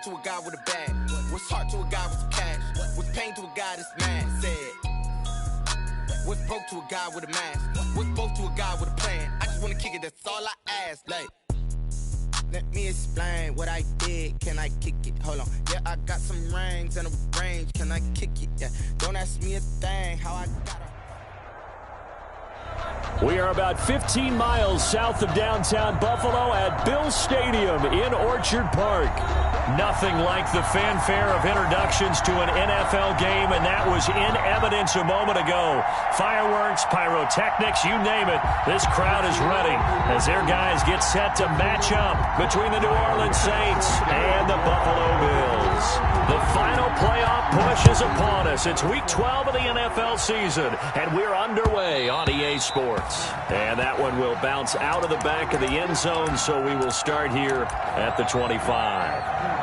hard to a guy with a bag? What's hard to a guy with some cash? What's pain to a guy that's mad? Said, what's broke to a guy with a mask? What's both to a guy with a plan? I just wanna kick it, that's all I ask. Like, let me explain what I did. Can I kick it? Hold on. Yeah, I got some rings and a range. Can I kick it? Yeah. Don't ask me a thing. How I got it. We are about 15 miles south of downtown Buffalo at Bills Stadium in Orchard Park. Nothing like the fanfare of introductions to an NFL game, and that was in evidence a moment ago. Fireworks, pyrotechnics, you name it. This crowd is ready as their guys get set to match up between the New Orleans Saints and the Buffalo Bills. The final playoff push is upon us. It's Week 12 of the NFL season, and we're underway on EA Sports. And that one will bounce out of the back of the end zone, so we will start here at the 25.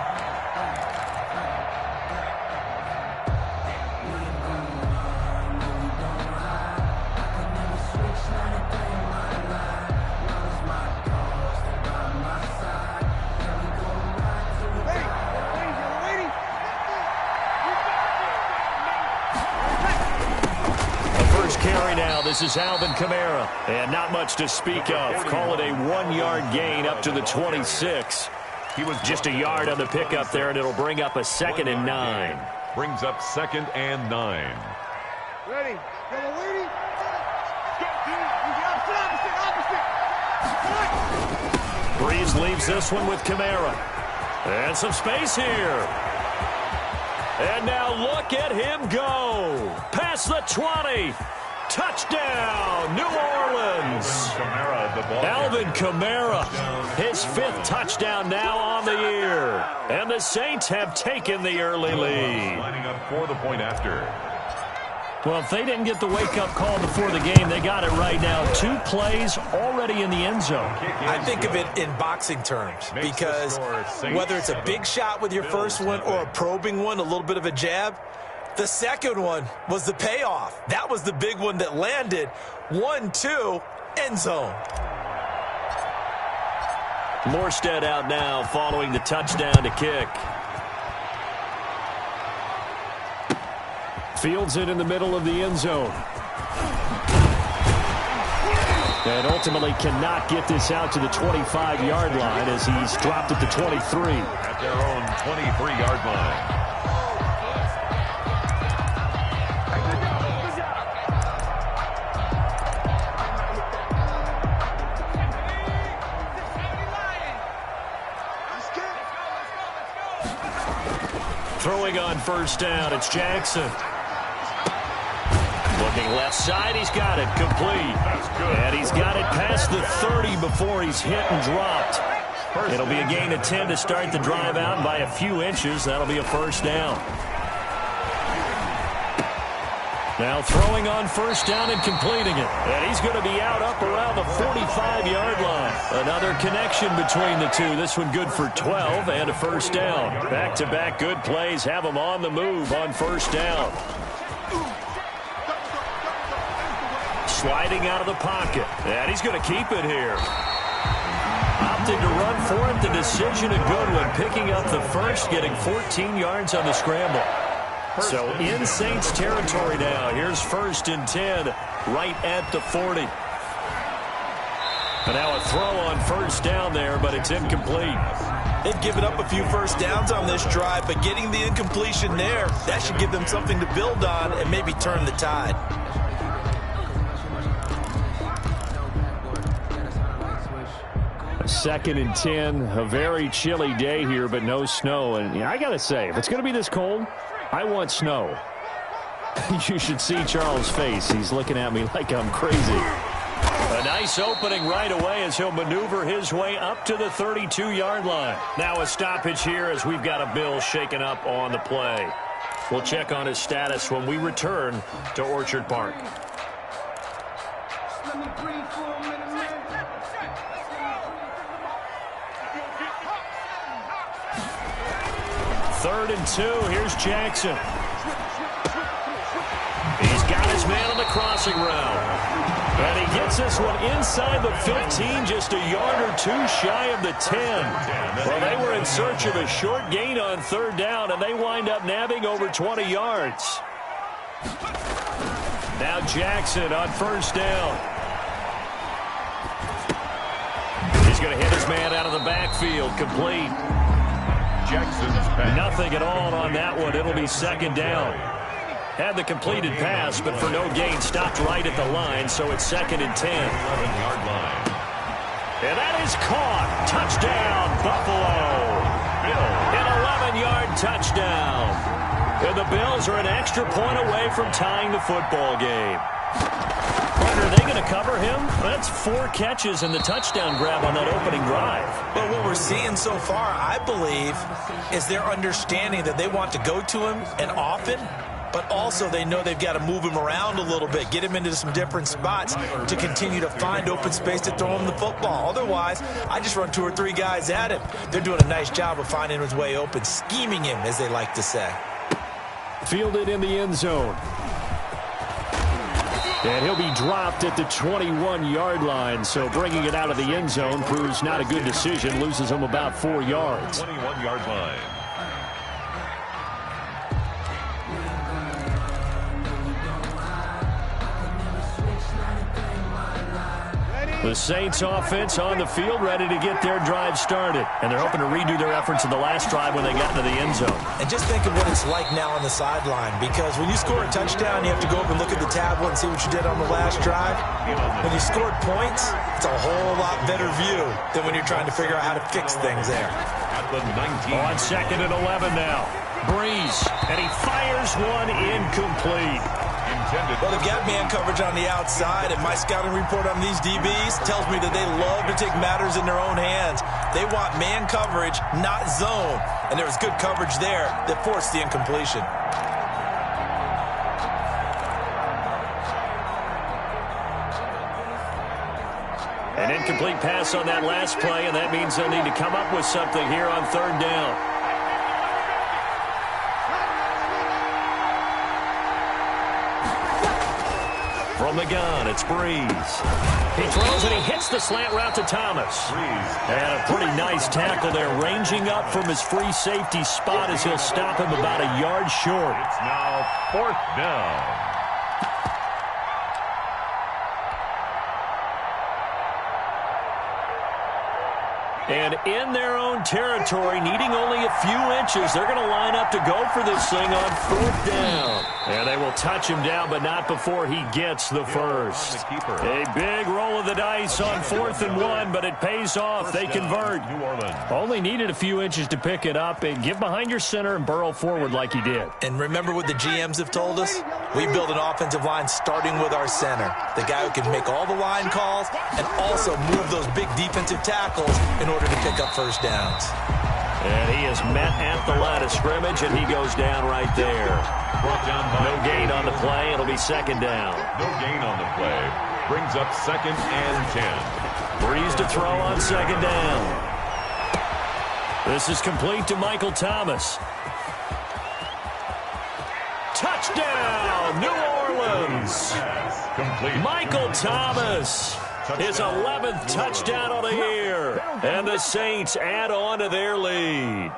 This is Alvin Kamara, and not much to speak of. Call it a 1-yard gain up to the 26. He was just a yard on the pickup there, and it'll bring up a 2nd and 9. Brings up 2nd and 9. Ready. Breeze leaves this one with Kamara. And some space here. And now look at him go. Past the 20. Touchdown, New Orleans. Alvin Kamara, his 5th touchdown now on the year. And the Saints have taken the early lead. Lining up for the point after. Well, if they didn't get the wake-up call before the game, they got it right now. 2 plays already in the end zone. I think of it in boxing terms because whether it's a big shot with your first one or a probing one, a little bit of a jab, the second one was the payoff. That was the big one that landed. 1-2, end zone. Morstead out now following the touchdown to kick. Fields it in the middle of the end zone. And ultimately cannot get this out to the 25-yard line as he's dropped at the 23. At their own 23-yard line. Throwing on first down, it's Jackson. Looking left side, he's got it, complete. And he's got it past the 30 before he's hit and dropped. It'll be a gain of 10 to start the drive out, and by a few inches, that'll be a first down. Now throwing on first down and completing it. And he's going to be out up around the 45-yard line. Another connection between the two. This one good for 12 and a first down. Back-to-back good plays have him on the move on first down. Sliding out of the pocket. And he's going to keep it here. Opted to run for it. The decision a good one. Picking up the first, getting 14 yards on the scramble. So in Saints territory now. Here's 1st and 10 right at the 40. And now a throw on first down there, but it's incomplete. They've given up a few first downs on this drive, but getting the incompletion there, that should give them something to build on and maybe turn the tide. Second and 10, a very chilly day here, but no snow. And I got to say, if it's going to be this cold, I want snow. You should see Charles' face. He's looking at me like I'm crazy. A nice opening right away as he'll maneuver his way up to the 32-yard line. Now a stoppage here as we've got a Bill shaken up on the play. We'll check on his status when we return to Orchard Park. Third and 2. Here's Jackson. He's got his man on the crossing route. And he gets this one inside the 15, just a yard or two shy of the 10. Well, they were in search of a short gain on third down, and they wind up nabbing over 20 yards. Now Jackson on first down. He's going to hit his man out of the backfield, complete. Jackson's pass. Nothing at all on that one. It'll be second down. Had the completed pass, but for no gain, stopped right at the line, so it's second and 10. 11-yard line. And that is caught. Touchdown, Buffalo. An 11-yard touchdown. And the Bills are an extra point away from tying the football game. Are they going to cover him? That's 4 catches and the touchdown grab on that opening drive. But what we're seeing so far, I believe, is their understanding that they want to go to him and often, but also they know they've got to move him around a little bit, get him into some different spots to continue to find open space to throw him the football. Otherwise, I just run 2 or 3 guys at him. They're doing a nice job of finding his way open, scheming him, as they like to say. Fielded in the end zone. And he'll be dropped at the 21-yard line, so bringing it out of the end zone proves not a good decision, loses him about 4 yards. 21-yard line. The Saints offense on the field, ready to get their drive started. And they're hoping to redo their efforts in the last drive when they got into the end zone. And just think of what it's like now on the sideline, because when you score a touchdown, you have to go over and look at the tablet and see what you did on the last drive. When you scored points, it's a whole lot better view than when you're trying to figure out how to fix things there. At the 19. On second and 11 now. Breeze, and he fires one incomplete. Well, they've got man coverage on the outside, and my scouting report on these DBs tells me that they love to take matters in their own hands. They want man coverage, not zone, and there was good coverage there that forced the incompletion. An incomplete pass on that last play, and that means they'll need to come up with something here on third down. From the gun, it's Breeze. He throws and he hits the slant route to Thomas. And a pretty nice tackle there, ranging up from his free safety spot as he'll stop him about a yard short. It's now 4th down. And in their own territory, needing only a few inches, they're going to line up to go for this thing on 4th down. And they will touch him down, but not before he gets the first. A big roll of the dice on 4th and 1, but it pays off. They convert. Only needed a few inches to pick it up and get behind your center and burrow forward like he did. And remember what the GMs have told us? We build an offensive line starting with our center, the guy who can make all the line calls and also move those big defensive tackles in order to pick up first downs. And he is met at the line of scrimmage, and he goes down right there. No gain on the play. It'll be second down. No gain on the play. Brings up 2nd and 10. Breeze to throw on second down. This is complete to Michael Thomas. Touchdown, New Orleans. Complete. Michael Thomas. His 11th touchdown of the year. And the Saints add on to their lead.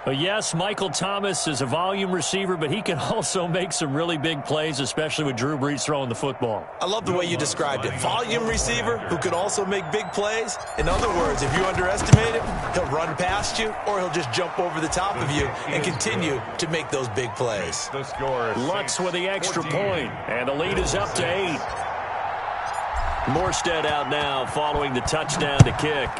But yes, Michael Thomas is a volume receiver, but he can also make some really big plays, especially with Drew Brees throwing the football. I love the way you described it. Volume receiver who can also make big plays. In other words, if you underestimate him, he'll run past you or he'll just jump over the top of you and continue to make those big plays. The score. Lutz with the extra point, and the lead is up to 8. Morstead out now following the touchdown to kick.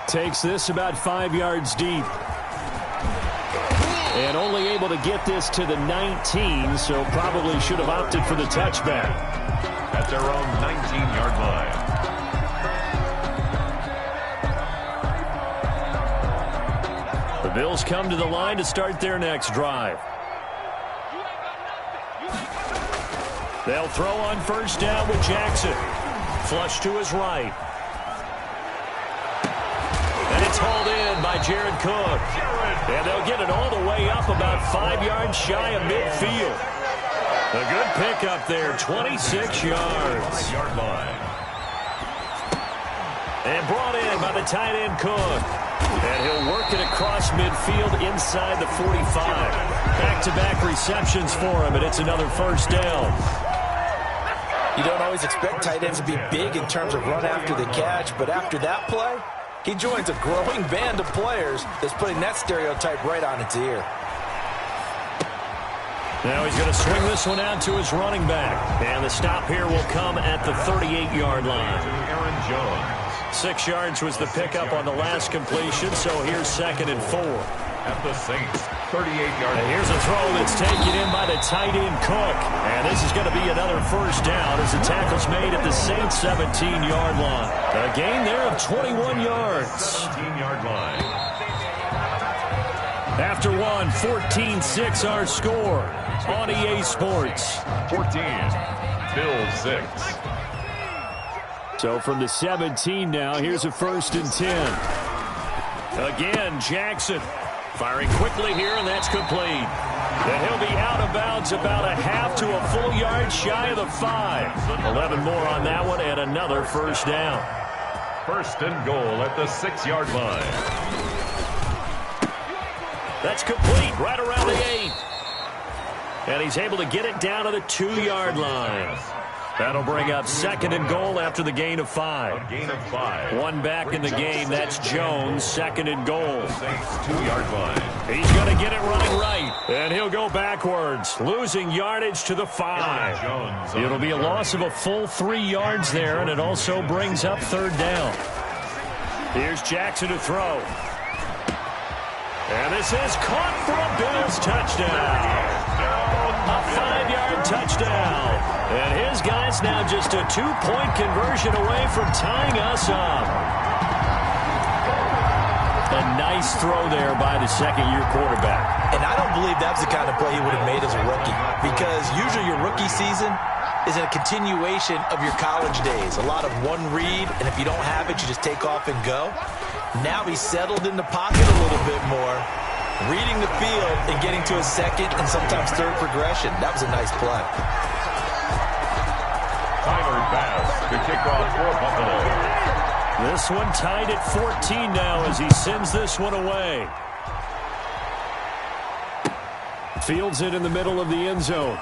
Takes this about 5 yards deep. And only able to get this to the 19, so probably should have opted for the touchback. At their own 19-yard line. The Bills come to the line to start their next drive. They'll throw on first down with Jackson. Flush to his right. And it's hauled in by by Jared Cook. And they'll get it all the way up about 5 yards shy of midfield. A good pickup there, 26 yards. Yard line. And brought in by the tight end Cook. And he'll work it across midfield inside the 45. Back-to-back receptions for him, and it's another first down. You don't always expect tight ends to be big in terms of run after the catch, but after that play, he joins a growing band of players that's putting that stereotype right on its ear. Now he's going to swing this one out to his running back. And the stop here will come at the 38-yard line. Aaron Jones. 6 yards was the pickup on the last completion, so here's 2nd and 4. At the Saints, 38-yard And here's a throw that's taken in by the tight end Cook. And this is going to be another first down as the tackle's made at the Saints 17-yard line. A gain there of 21 yards. 17-yard line. After one, 14-6 our score on EA Sports. 14. Bills 6. So from the 17 now, here's a 1st and 10. Again, Jackson firing quickly here, and that's complete. And he'll be out of bounds about a half to a full yard shy of the 5. 11 more on that one, and another first down. 1st and goal at the 6-yard line. That's complete right around the 8. And he's able to get it down to the 2-yard line. That'll bring up 2nd and goal after the gain of 5. A gain of 5. One back in the game. That's Jones. 2nd and goal. Saints 2-yard line. He's going to get it running right. And he'll go backwards, losing yardage to the 5. Jones. It'll be a loss of a full 3 yards there, and it also brings up 3rd down. Here's Jackson to throw. And this is caught for a Bills touchdown. A 5-yard touchdown. And his guy's now just a 2-point conversion away from tying us up. A nice throw there by the second-year quarterback. And I don't believe that's the kind of play he would have made as a rookie, because usually your rookie season is a continuation of your college days. A lot of one read, and if you don't have it, you just take off and go. Now he's settled in the pocket a little bit more, reading the field and getting to a 2nd and sometimes 3rd progression. That was a nice play. Tyler Bass to kick off for Buffalo. This one tied at 14 now as he sends this one away. Fields it in the middle of the end zone.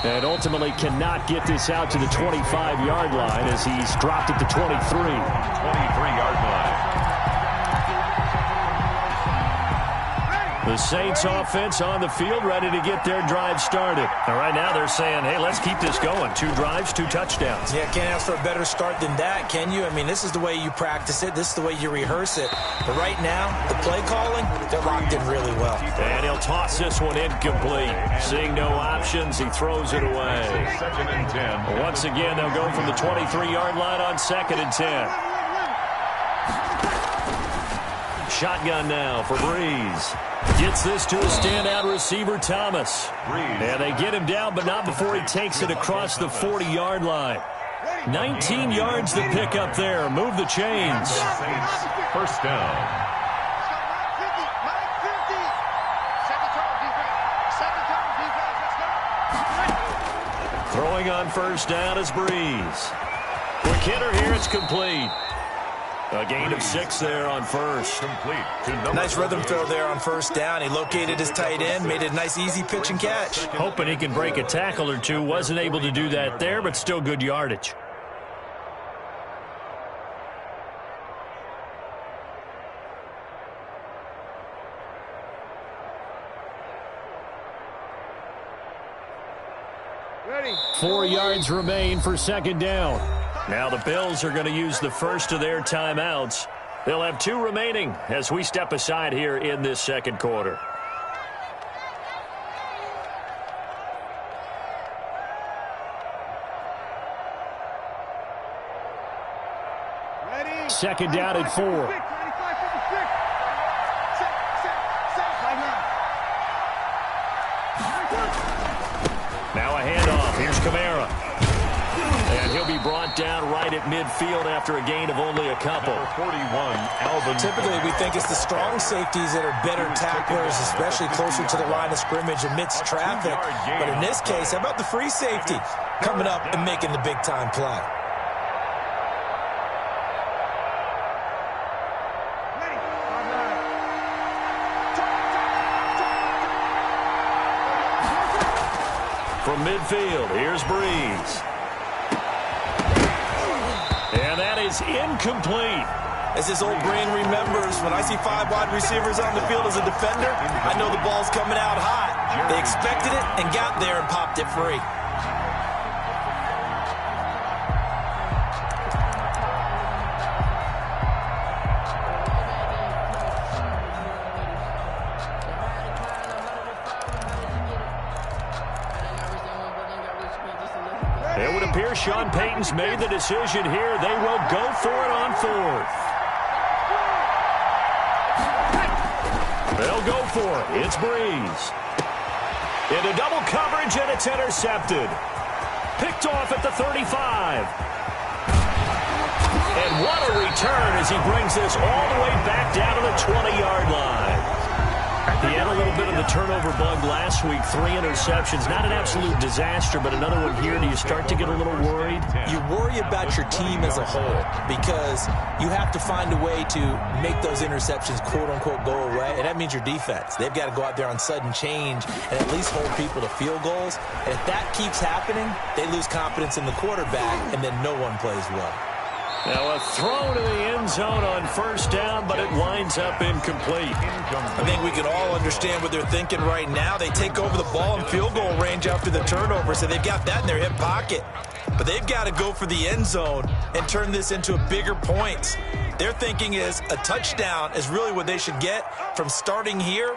And ultimately cannot get this out to the 25-yard line as he's dropped at the 23. 23-yard line. The Saints offense on the field, ready to get their drive started. And right now they're saying, hey, let's keep this going. 2 drives, 2 touchdowns. Yeah, can't ask for a better start than that, can you? I mean, this is the way you practice it. This is the way you rehearse it. But right now, the play calling, they're locked in really well. And he'll toss this one incomplete. Seeing no options, he throws it away. 2nd and 10. Once again, they'll go from the 23-yard line on 2nd and 10. Shotgun now for Breeze. Gets this to a standout receiver, Thomas. And they get him down, but not before he takes it across the 40-yard line. 19 yards to pick up there. Move the chains. Saints, 1st down. Throwing on 1st down is Breeze. Quick hitter here, it's complete. A gain of 6 there on 1st. Complete to Nice rhythm throw there on 1st down. He located his tight end, made it a nice easy pitch and catch. Hoping he can break a tackle or two. Wasn't able to do that there, but still good yardage. Ready. 4 yards remain for 2nd down. Now the Bills are going to use the first of their timeouts. They'll have 2 remaining as we step aside here in this 2nd quarter. Ready. 2nd down at 4. Now a handoff. Here's Kamara. And he'll he'll be brought down right at midfield after a gain of only a couple. Number 41, Alvin. Typically, we think it's the strong safeties that are better tacklers, especially closer to the line of scrimmage amidst traffic. But in this case, how about the free safety coming up and making the big-time play? From midfield, here's Breeze. And that is incomplete. As his old brain remembers, when I see 5 wide receivers on the field as a defender, I know the ball's coming out hot. They expected it and got there and popped it free. It would appear Sean Payton's made the decision here. They will go for it on 4th. They'll go for it. It's Breeze. Into double coverage, and it's intercepted. Picked off at the 35. And what a return as he brings this all the way back down to the 20-yard line. He had a little bit of the turnover bug last week, 3 interceptions. Not an absolute disaster, but another one here. Do you start to get a little worried? You worry about your team as a whole because you have to find a way to make those interceptions, quote-unquote, go away, and that means your defense. They've got to go out there on sudden change and at least hold people to field goals. And if that keeps happening, they lose confidence in the quarterback, and then no one plays well. Now a throw to the end zone on 1st down, but it winds up incomplete. I think we can all understand what they're thinking right now. They take over the ball in field goal range after the turnover, so they've got that in their hip pocket. But they've got to go for the end zone and turn this into a bigger point. Their thinking is a touchdown is really what they should get from starting here.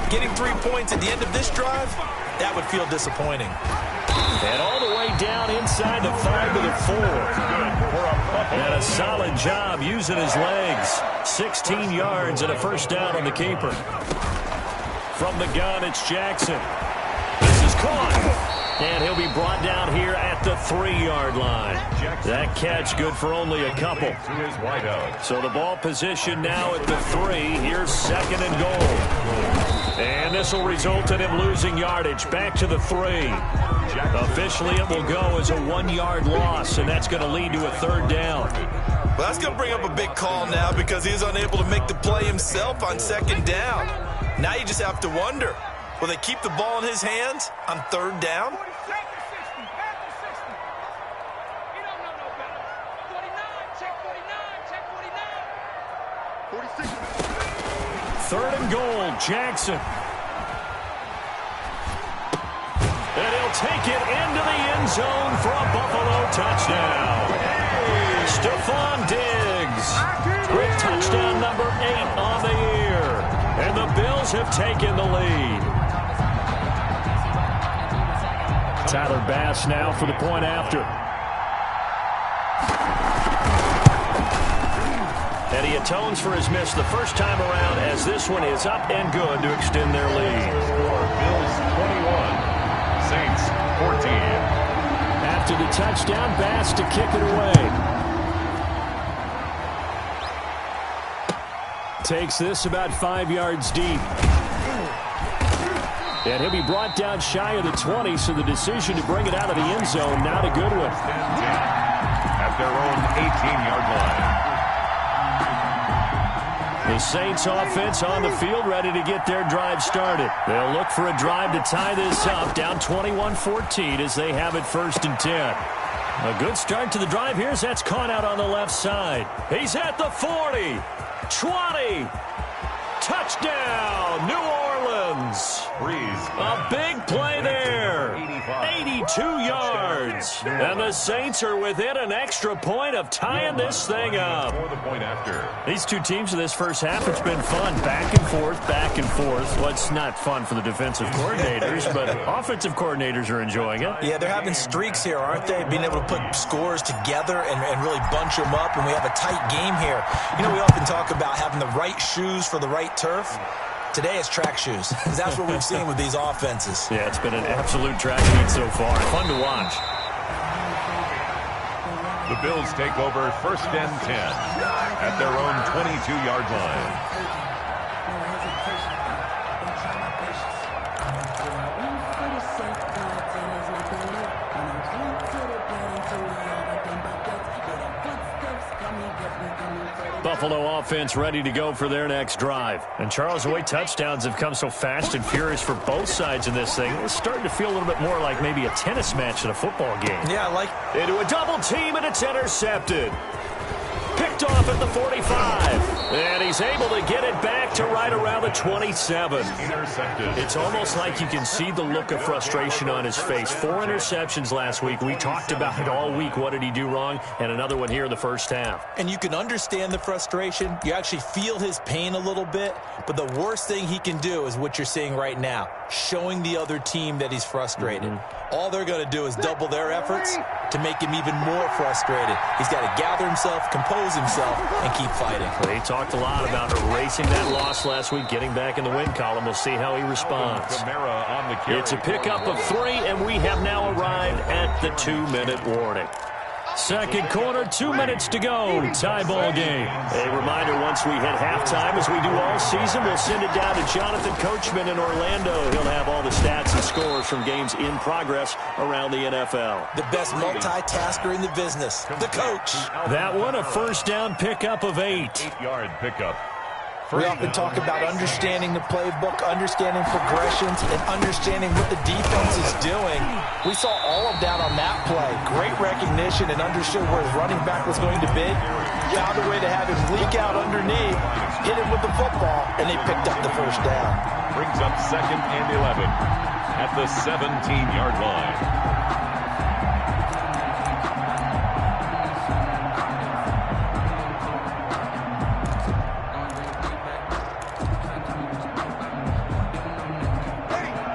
Getting 3 points at the end of this drive, that would feel disappointing. And all the way down inside the 5 to the 4. And a solid job using his legs. 16 yards and a 1st down on the keeper. From the gun, it's Jackson. This is caught. And he'll be brought down here at the 3-yard line. That catch good for only a couple. So the ball position now at the 3. Here's 2nd and goal. And this will result in him losing yardage. Back to the 3. Officially, it will go as a 1-yard loss, and that's going to lead to a 3rd down. Well, that's going to bring up a big call now because he's unable to make the play himself on 2nd down. Now you just have to wonder, will they keep the ball in his hands on 3rd down? Third and goal, Jackson. And he'll take it into the end zone for a Buffalo touchdown. Stephon Diggs with touchdown number 8 on the year. And the Bills have taken the lead. Tyler Bass now for the point after. And he atones for his miss the first time around as this one is up and good to extend their lead. Bills 21, Saints 14. After the touchdown, Bass to kick it away. Takes this about 5 yards deep. And he'll be brought down shy of the 20, so the decision to bring it out of the end zone, not a good one. At their own 18-yard line. The Saints offense on the field ready to get their drive started. They'll look for a drive to tie this up, down 21-14 as they have it 1st and 10. A good start to the drive here as that's caught out on the left side. He's at the 40, 20, touchdown, New Orleans. A big play there, 82 yards. And the Saints are within an extra point of tying this thing up. These two teams in this first half, it's been fun. Back and forth, back and forth. Well, it's not fun for the defensive coordinators, but offensive coordinators are enjoying it. Yeah, they're having streaks here, aren't they? Being able to put scores together and really bunch them up, and we have a tight game here. You know, we often talk about having the right shoes for the right turf. Today it's track shoes, because that's what we've seen with these offenses. Yeah, it's been an absolute track meet so far. Fun to watch. The Bills take over 1st and 10 at their own 22-yard line. Buffalo offense ready to go for their next drive. And Charles, the way touchdowns have come so fast and furious for both sides in this thing, it's starting to feel a little bit more like maybe a tennis match in a football game. Yeah, like into a double team, and it's intercepted. Picked off at the 45. And he's able to get it back to right around the 27. Intercepted. It's almost like you can see the look of frustration on his face. 4 interceptions last week. We talked about it all week. What did he do wrong? And another one here in the first half. And you can understand the frustration. You actually feel his pain a little bit. But the worst thing he can do is what you're seeing right now, showing the other team that he's frustrated. All they're going to do is double their efforts to make him even more frustrated. He's got to gather himself, compose himself, and keep fighting. They talked a lot about erasing that loss last week, getting back in the win column. We'll see how he responds. It's a pickup of 3, and we have now arrived at the 2-minute warning. Second quarter, 2 minutes to go. Tie ball game. A reminder, once we hit halftime, as we do all season, we'll send it down to Jonathan Coachman in Orlando. He'll have all the stats and scores from games in progress around the NFL. The best multitasker in the business, the coach. That one, a first down pickup of 8. 8-yard pickup. We often talk about understanding the playbook, understanding progressions, and understanding what the defense is doing. We saw all of that on that play. Great recognition and understood where his running back was going to be. Found a way to have him leak out underneath, hit him with the football, and they picked up the first down. Brings up 2nd and 11 at the 17-yard line.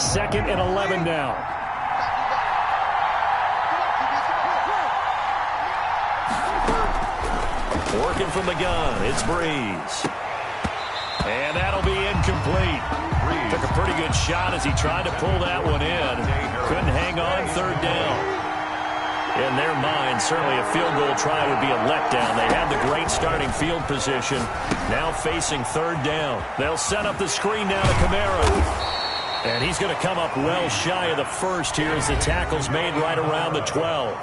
Second and 11 now. Working from the gun, it's Breeze. And that'll be incomplete. Breeze took a pretty good shot as he tried to pull that one in. Couldn't hang on, 3rd down. In their mind, certainly a field goal try would be a letdown. They had the great starting field position. Now facing 3rd down. They'll set up the screen now to Kamara. And he's going to come up well shy of the first here as the tackle's made right around the 12.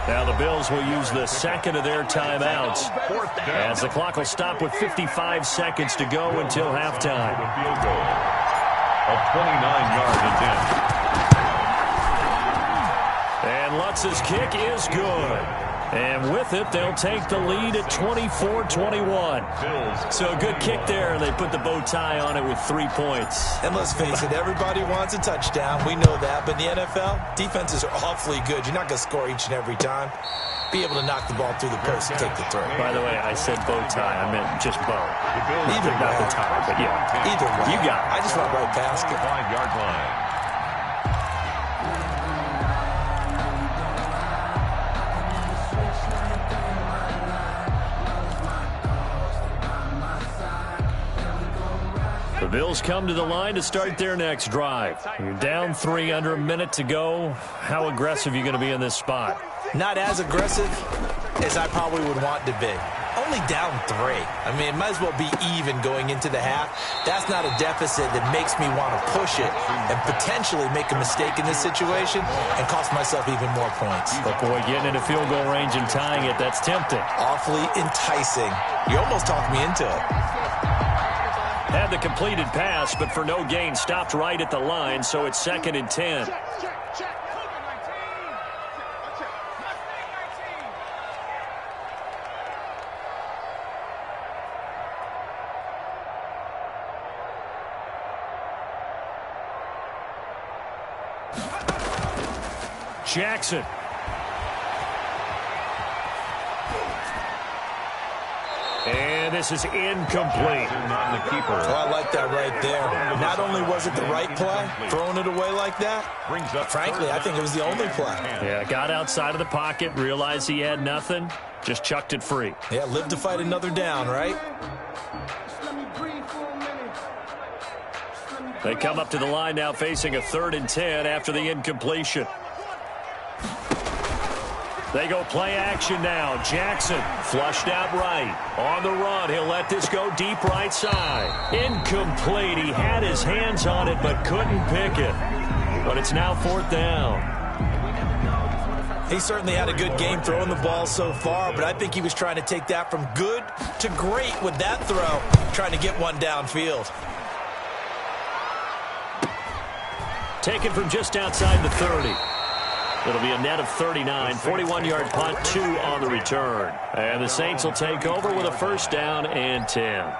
Now the Bills will use the second of their timeouts as the clock will stop with 55 seconds to go until halftime. Field goal of 29-yard attempt. And Lutz's kick is good. And with it, they'll take the lead at 24-21. So a good kick there, and they put the bow tie on it with 3 points. And let's face it, everybody wants a touchdown. We know that. But in the NFL, defenses are awfully good. You're not going to score each and every time. Be able to knock the ball through the post and take the throw. By the way, I said bow tie. I meant just bow. Either not the tie, but yeah. Either way. You got it. I just went right past it. 5-yard line. The Bills come to the line to start their next drive. You're down 3, under a minute to go. How aggressive are you going to be in this spot? Not as aggressive as I probably would want to be. Only down 3. I mean, it might as well be even going into the half. That's not a deficit that makes me want to push it and potentially make a mistake in this situation and cost myself even more points. But boy, getting into field goal range and tying it, that's tempting. Awfully enticing. You almost talked me into it. Had the completed pass, but for no gain, stopped right at the line, so it's 2nd and 10. Jackson. And this is incomplete. On the keeper. Oh, I like that right there. Not only was it the right play, throwing it away like that, frankly, I think it was the only play. Yeah, got outside of the pocket, realized he had nothing, just chucked it free. Yeah, live to fight another down, right? They come up to the line now facing a 3rd and 10 after the incompletion. They go play action now. Jackson flushed out right. On the run, he'll let this go deep right side. Incomplete. He had his hands on it but couldn't pick it. But it's now 4th down. He certainly had a good game throwing the ball so far, but I think he was trying to take that from good to great with that throw, trying to get one downfield. Taken from just outside the 30. It'll be a net of 39, 41-yard punt, 2 on the return. And the Saints will take over with a 1st down and 10.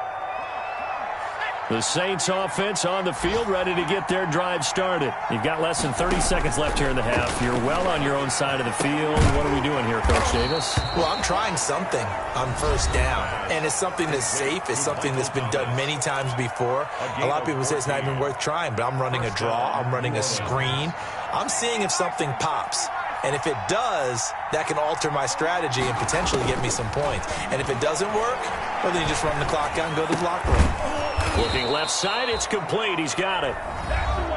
The Saints offense on the field, ready to get their drive started. You've got less than 30 seconds left here in the half. You're well on your own side of the field. What are we doing here, Coach Davis? Well, I'm trying something on 1st down, and it's something that's safe. It's something that's been done many times before. A lot of people say it's not even worth trying, but I'm running a draw. I'm running a screen. I'm seeing if something pops. And if it does, that can alter my strategy and potentially get me some points. And if it doesn't work, well, then you just run the clock out and go to the locker room. Looking left side, it's complete. He's got it.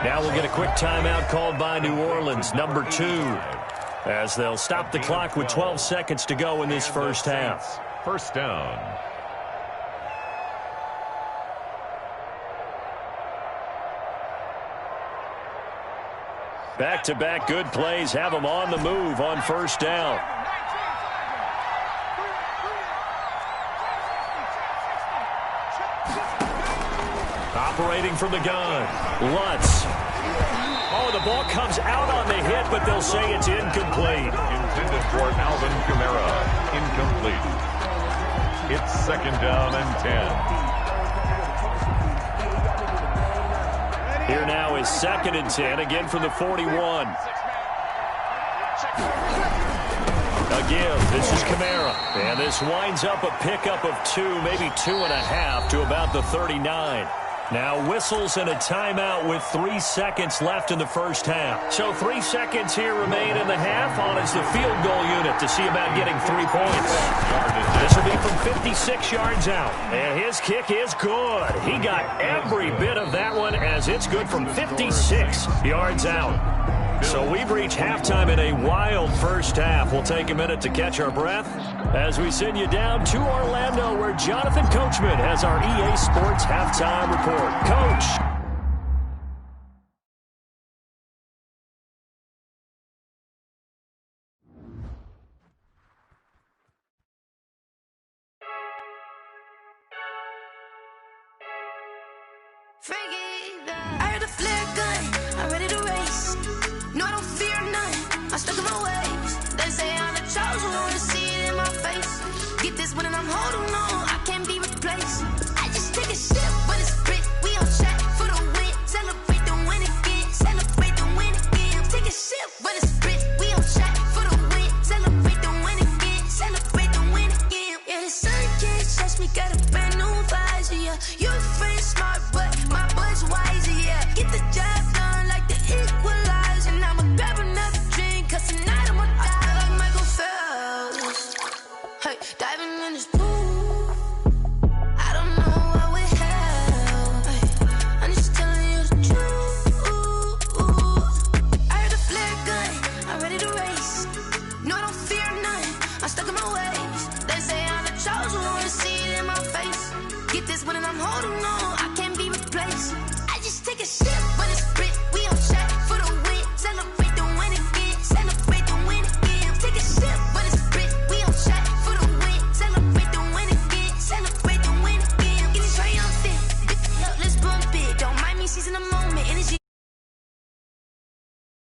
Now we'll get a quick timeout called by New Orleans, number 2, as they'll stop the clock with 12 seconds to go in this first half. 1st down. Back-to-back good plays have them on the move on 1st down. Operating from the gun. Lutz. Oh, the ball comes out on the hit, but they'll say it's incomplete. Intended for Alvin Kamara. Incomplete. It's 2nd down and 10. Here now is 2nd and 10, again from the 41. Again, this is Kamara. And this winds up a pickup of 2, maybe 2.5 to about the 39. Now whistles and a timeout with 3 seconds left in the first half. So 3 seconds here remain in the half. On is the field goal unit to see about getting 3 points. This will be from 56 yards out. And his kick is good. He got every bit of that one as it's good from 56 yards out. So we've reached halftime in a wild first half. We'll take a minute to catch our breath as we send you down to Orlando, where Jonathan Coachman has our EA Sports halftime report. Coach. I heard a flare gun, I'm ready to race. No, I don't fear none, I'm stuck in my ways. They say I'm the chosen one, see it in my face. Get this one and I'm holding on.